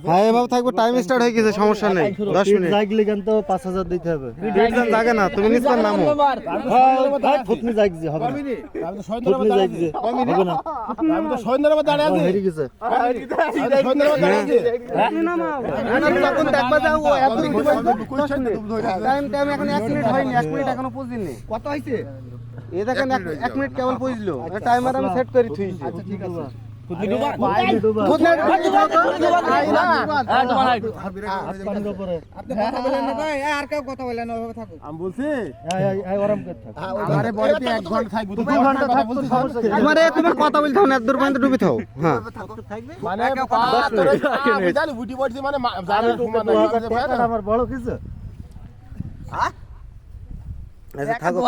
হ্যাঁ এভাবে থাকবো, টাইম স্টার্ট হয়ে গেছে, সমস্যা নেই। 10 মিনিট জাগলে কেন তো 5000 দিতে হবে। ডিভিশন জাগে না, তুমি নিজ নামো। ফুটনি জাগছে হবে না, আমি তো ফুটনি জাগছে হবে না। আমি তো সৈন্যরা দাঁড়িয়ে আছি। হেরে গেছে সৈন্যরা দাঁড়িয়ে আছি। যখন দেখবা যাও ও এত টাইম টাইম এখন 1 মিনিট হয়নি, 1 মিনিট এখনো পৌঁছিনি। কত হইছে? এ দেখেন 1 মিনিট কেবল পৌঁছলো, টাইমার আমি সেট করে থুইছি। আচ্ছা ঠিক আছে। ফুটনি ডুবা আপনি কথা বলেন না ভাই, আর কেউ কথা বলেন না, ওভাবে থাকুক। আমি বলছি আরাম করে থাক। আরে বড়তে 1 ঘন্টা থাকবো, 2 ঘন্টা থাকবো সমস্যা কি? তোমারে তুমি কথা বলতে হবে না, দূর পর্যন্ত ডুবি থাও। হ্যাঁ মানে আমি জানি বুটি পড়ছি মানে জানি তোমার না টাকাটা আমার বড় কিছু। আচ্ছা থাকো,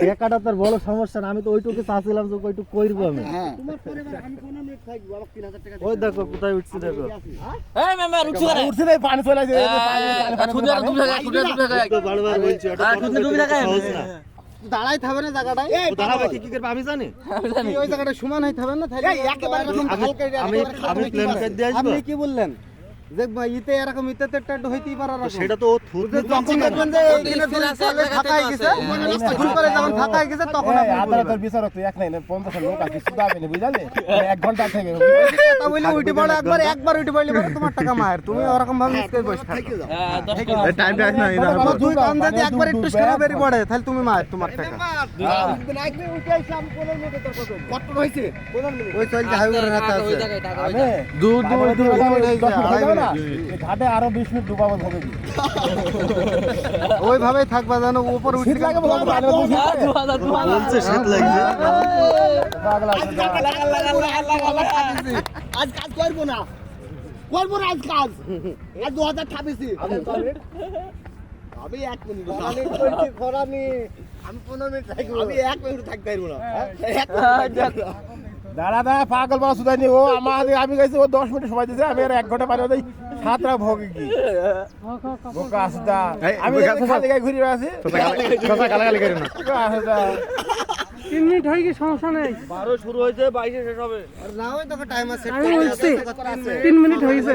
টাকাটা তোর বড় সমস্যা না, আমি তো ওইটুকু চাচ্ছিলাম যে ওইটুকু কইরবো আমি। ওই দেখো কোথায় উঠছি দেখো। উঠছে রে, পানি চলে আসে, বারবার বলছি ওটা সহজ না। দাঁড়াই থাকবে না জায়গাটায়, দাঁড়াবে কি করবে আমি জানি। ওই জায়গাটা সমান হয়ে থাকবে না, তাহলে একেবারে আমি প্ল্যান করে দিয়ে আসবো। আপনি কি বললেন যে ইতে এরকম ইতে একটু হইতেই পারে। সেটা তো ও থুত যখন দেখবেন যে এইখানে দুই সালে ফাঁকা হয়ে গেছে, ভুল করে যখন ফাঁকা হয়ে গেছে তখন আপনি আদালতের বিচারক তো এক নাই না, 50 লোক আছে, শুধু আপনি বুঝালে 1 ঘন্টা থেকে কথা বলে উঠে পড়ে, একবার উঠে পড়লে পরে তোমার টাকা মায়ের, তুমি ওরকম ভাবে মিসকে বসে থাকো। টাইমটা আছে না, এটা দুই কাম যদি একবার একটু করে বেরিয়ে পড়ে তাহলে তুমি মায়ের, তোমার টাকা কত হইছে? ওই চলছে হাইওয়ের হাতে আছে। আমি দূর দূর দূর ঘাটে আরো 20 মিনিট ডুবাবো হবে কি? ওইভাবেই থাকবা যেন উপর উঠে শীত লাগে বলবো, আরে বলছে শীত লাগছে। আজ কাজ করবো না, করবো না আজ কাজ। আজ 2026 আমি 1 মিনিট আমি 15 মিনিট থাকবো, আমি 1 মিনিট থাকতে পারবো না। দাঁড়া দাঁড়া পাগল বাবা সুদাই নি, ও আমাদের আমি গেছি, ও 10 মিনিট সময় দিয়েছে, আমি আর 1 ঘন্টা পার হয়ে 7 রাত ভোগে কি বোকা আসদা। আমি খালি গায়ে ঘুরে আছি, কথা গালাগালি করে না। আসদা 3 মিনিট হয়ে গেছে, সমস্যা নেই। 12 শুরু হয়েছে 22 শেষ হবে। আর না ওই তোকে টাইম আছে, আমি বলছি 3 মিনিট হয়ে গেছে।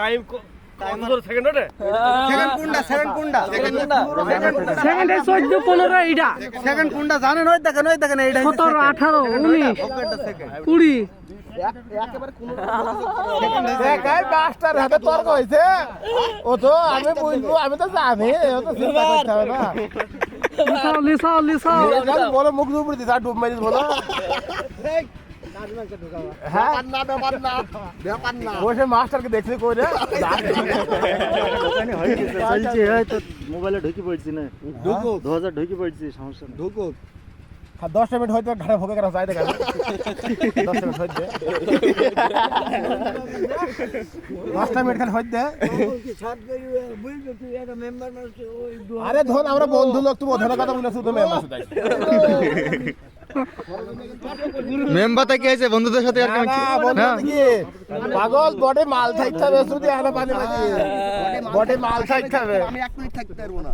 টাইম কত ধরে সেকেন্ড ওটা? সেকেন্ড কোনটা, সেকেন্ড কোনটা, সেকেন্ডে 14 15 এইটা সেকেন্ড কোনটা জানেন? ওই দেখেন এইটা 17 18 19 20 দেখাই মাস্টার হাতে তর্ক হয়েছে, ও তো আমি বুঝবো, আমি তো জানি, ও তো চিন্তা করতে হবে না। লিসাও বলো মুখ উপরে দিস, আর ডুব মারিস বলো। হ্যাঁ বসে মাস্টারকে দেখলি কই রে? চলছে এই তো মোবাইলে ঢুকি পড়ছি না, 2000 ঢুকি পড়ছি, সমস্যা না। ঢুকো 10 মিনিট হয়তো ঘাড়ে ভোগে কেন যাই দেখা 10 মিনিট হইতে 10 মিনিট খালি হইতে। আরে ধন আমরা বন্ধু লোক, তুমি ওখানে কথা বলেছো, তুমি আমার সাথে মেম্বার থেকে এসে বন্ধুদের সাথে আর কেমন পাগল বডি মাল থাকতে হবে, শুধু এখানে পানি মাঝি বডি মাল থাকতে হবে। আমি 1 মিনিট থাকতে পারবো না।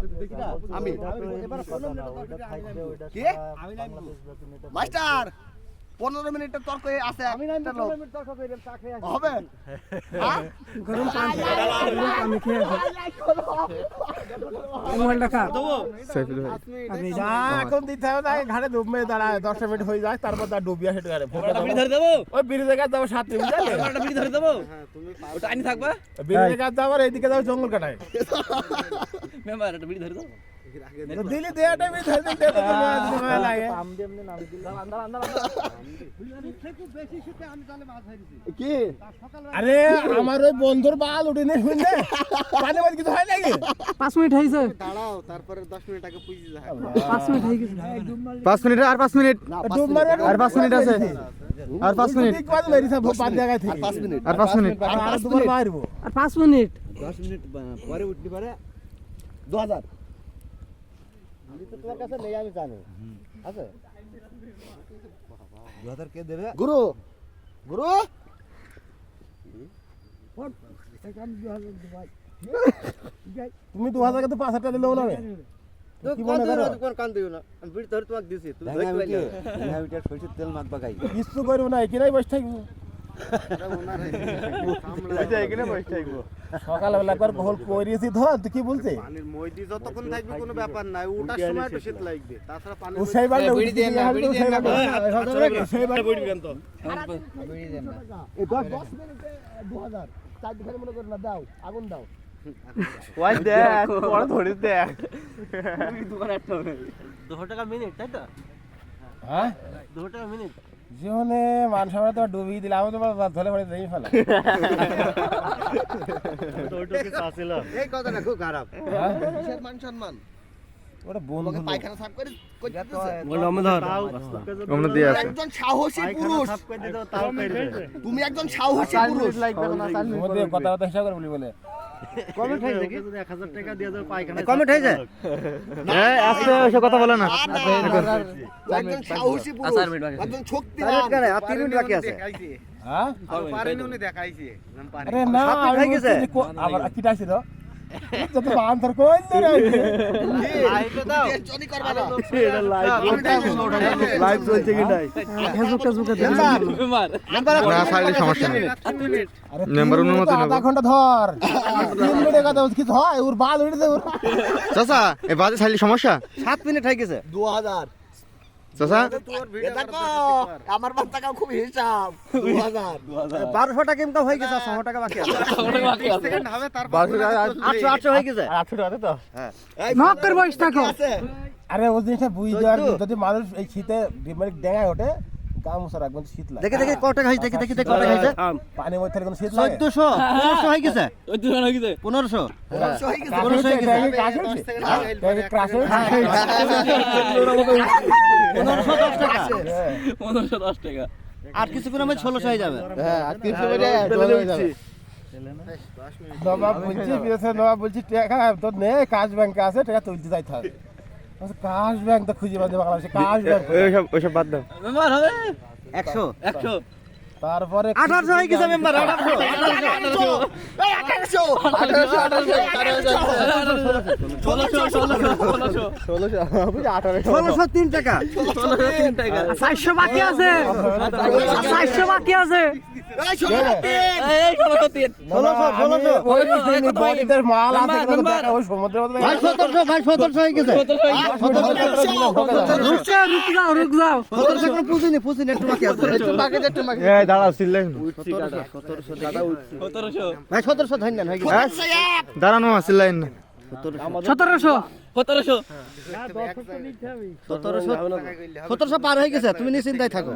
আমি কি মাস্টার 15 মিনিটের তর্ক আছে, একটা লোক হবে। গরম পানি আমি খেয়ে মোবাইলটা খা। এখন দিতে হবে না, ঘাটে ডুব মেরে দাঁড়ায় 10 মিনিট হয়ে যায়, তারপর তার ডুবিয়া সেটা ঘাটে ওই ব্রিজের কাছে যাবো 7 মিনিট ব্রিজের কাছে যাবো, এইদিকে যাবো জঙ্গল কাটায় দিলি দেয়াটা আমি ধরে দিতে লাগে কি আরে আমার ওই বন্ধুর বাল উঠিনি শুনলে পানি মাঝে কিছু হয় নাকি? 5 মিনিট হয়েছে, দাঁড়াও, তারপরে 10 মিনিট আগে পুইজি যা 5 মিনিট হয়ে গেছে। 5 মিনিট আর 5 মিনিট ডুব মারবে আর 5 মিনিট আছে, আর 5 মিনিট ঠিক বাদ মেরি সব পাঁচ জায়গায় থেকে 5 মিনিট আর 5 মিনিট আর দুবার মারবো। আর 5 মিনিট 10 মিনিট পরে উঠতে পারে 2000 আমি তো তোমার কাছে নেই, আমি জানি আছে 2000 কে দেবে? গুরু গুরু তুমি 2000 কে তো 5,000 টাকা দিলেও না কি মনে করো কান দিও না আমি বিড়ি ধরে তোমাকে দিছি তুমি আমি কি আমি এটা সরষের তেল মাখবা খাই কিছু করবো না এখানেই বসে থাকবো সকালবেলা একবার গোল করিয়েছি ধর তুই কি বলছে পানির মই দি যতক্ষণ থাকবে কোনো ব্যাপার নাই ওটার সময় একটু শীত লাগবে তাছাড়া পানি ও সেই বারটা উঠে দিয়ে সেই বার বড়ি দেন তো এই 10 মিনিটে 2000 চার দিকে মনে করে না দাও আগুন দাও ওই দেখ পড়া ধরে দেখ হ্যাঁ 2 টাকা মিনিট জীবনে মানুষ আমরা তো ডুবি দিলাম আমি তোমার ধরে পড়ে দেই ফেলা এই কথাটা খুব খারাপ কিসের মান সম্মান ওটা বন্ধু পায়খানা সাফ করে কইতেছে একজন সাহসী পুরুষ তুমি একজন সাহসী পুরুষ মধ্যে কথা হিসাব করে বলি বলে কমেন্ট হয়েছে কি 1000 টাকা দিয়ে দাও পায়খানা কমেন্ট হয়েছে এই আস্তে ওই কথা বলে না একজন সাহসী পুরুষ একজন শক্তিমান আর 3 মিনিট বাকি আছে হ্যাঁ পারেনি উনি দেখাইছে আরে না হয়ে গেছে আবার কি ডাইছিল যত বান্দর কই রে আইতে দাও টেনশনই করবা না এটা লাইভ চলছে কি নাই ফেসবুকে দেন নাম্বার না সাইলে সমস্যা নেই আরে নাম্বার অনুমতি আধা ঘন্টা ধর 3 মিনিটে কথা কিছু হয় ওর বাল উড়ে দে ওর চাচা এই বাজে সাইলে সমস্যা 7 মিনিট হয়ে গেছে 2000 চাচা দেখো আমার বাচ্চাটাও খুব হিসাব 2000 1200 টাকা ইনকাম হয়ে গেছে 600 টাকা বাকি আছে 600 টাকা বাকি আছে সেকেন্ড হবে তারপর 800 হয়ে গেছে 800 টাকা তো হ্যাঁ নক করে বসে থাকো আরে ওই জিনিসটা বুঝতে আর যদি মানুষ এই শীতে ডিমারিক ডেঙায় ওঠে গামছা রাখবেন শীত লাগে দেখে দেখে কত টাকা হইছে দেখে দেখে কত টাকা হইছে পানি মধ্যে কোনো শীত লাগে 1400 হয়ে গেছে 1400 হয়ে গেছে 1500 হয়ে গেছে 1500 হয়ে গেছে ক্রাশ হয়েছে 1510 টাকা 1510 টাকা আর কিছুক্ষণ আমি 1600 হয়ে যাবে হ্যাঁ আর 300 বেড়ে যাচ্ছে নবাব বলছি বিদেশে নবাব বলছি টাকা তোর নে কাজ ব্যাংকে আছে টাকা তুলতে যাইতে হবে কাশ ব্যাংক তো খুঁজে পাবে বাংলাদেশে কাশ ব্যাংক ওইসব বাদ দাও মেম্বার হবে 100 তারপরে 1800 হয়ে গেছে মেম্বার 1603 টাকা 400 বাকি আছে 400 বাকি আছে এই 1603 বডিদের মাল আছে ওই সমুদ্রের মধ্যে 1700 হয়ে গেছে রুক যাও 1700 কোনো পুঁজি নেই একটু বাকি আছে একটু বাকি এই দাঁড়াও সিল্লাই 1700 দাদা 1700 ভাই 1700 ধান হয়ে গেছে দাঁড়ানো সিল্লাই না 1700 পার হয়ে গেছে তুমি নিশ্চিন্তায় থাকো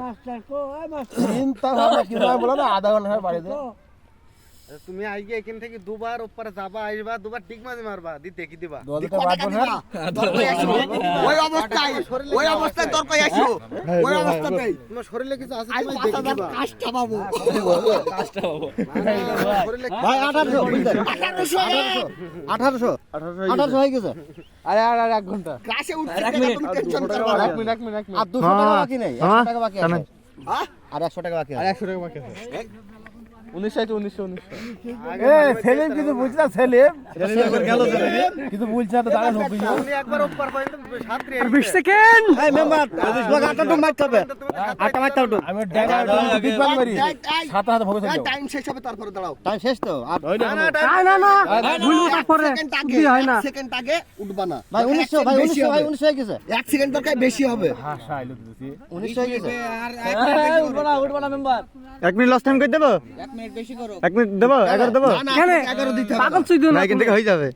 চিন্তা ভাবনা কি না বলো না আধা ঘন্টা বাড়ি দে তুমি আইগে এখান থেকে দুবার উপরে যাবা আইবা দুবার ঠিক মাঝে মারবা দিতে কি দিবা দলতে বাড়বো না ওই অবস্থায় তোর কই আসো ওই অবস্থাতেই তোমার শরীরে কিছু আছে তুমি দেখি দিবা কাজটা পাবো ভাই 1800 হয়ে গেছে আরে আর 1 ঘন্টা ক্লাসে উঠতে তুমি টেনশন করবা না 1 মিনিট আর 200 টাকা বাকি নেই 100 টাকা বাকি আছে আর 100 টাকা বাকি আছে 100 টাকা বাকি আছে 1919 এ সেলিম কিছু বুঝছ না সেলিম কিছু বুঝছ না তো দাঁড়া হবে তুমি একবার উপর পর্যন্ত 20 সেকেন্ড এই মেম্বার তোমাকে আটা টুক মারতে হবে আটা মারতে হবে আমি ড্যাগা বিপান মারি সাত হাত ভবে যাও টাইম শেষ হবে তারপরে দাঁড়াও টাইম শেষ তো আর না ভুলবো তারপরে কি হয় না সেকেন্ড আগে উঠবা না ভাই 1900 ভাই 1900 ভাই 1900 হয়ে গেছে 1 সেকেন্ড দরকার বেশি হবে হাসা আইলো দিছি 1900 হয়ে গেছে উঠবো না মেম্বার 1 মিনিট লস টাইম করে দেব 1 মিনিট বেশি করো 1 মিনিট দেব 11 দেব কেন 11 দিতে হবে পাগল চুই দিও না না কিন্তু হয়ে যাবে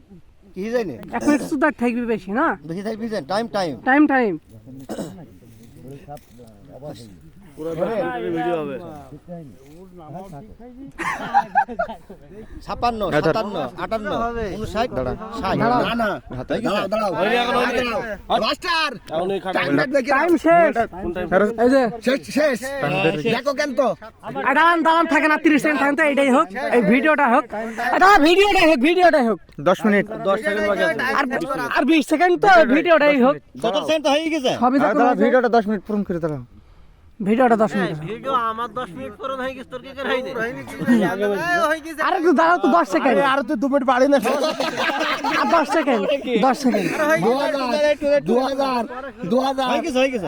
কি জানি 1 মিনিট সুদা থাকবে বেশি না বেশি থাকবি টাইম টাইম ভিডিও হবে 56 57 58 59 দাঁড়া 60 না না দাঁড়াও মাস্টার টাইম শেষ এই যে শেষ দেখো কেন তো দাঁড়ান থাকে না 30 সেকেন্ড থাকতে এটাই হোক এই ভিডিওটা হোক ভিডিওটা হোক 10 মিনিট 10 সেকেন্ড বাকি আছে আর 20 সেকেন্ড তো ভিডিওটাই হোক কত সেকেন্ড তো হয়ে গেছে সবই তো দাঁড়া ভিডিওটা 10 মিনিট পূরণ করে দাঁড়াও ভিডিওটা 10 মিনিট ভিডিও আমার 10 মিনিট পরে হয়ে গেছে তোর কি করে হইনি আরে একটু দাঁড়াও তো 10 সেকেন্ড আর তুই 2 মিনিট বাড়ি না 10 সেকেন্ড 10 সেকেন্ড 2000 হয়ে গেছে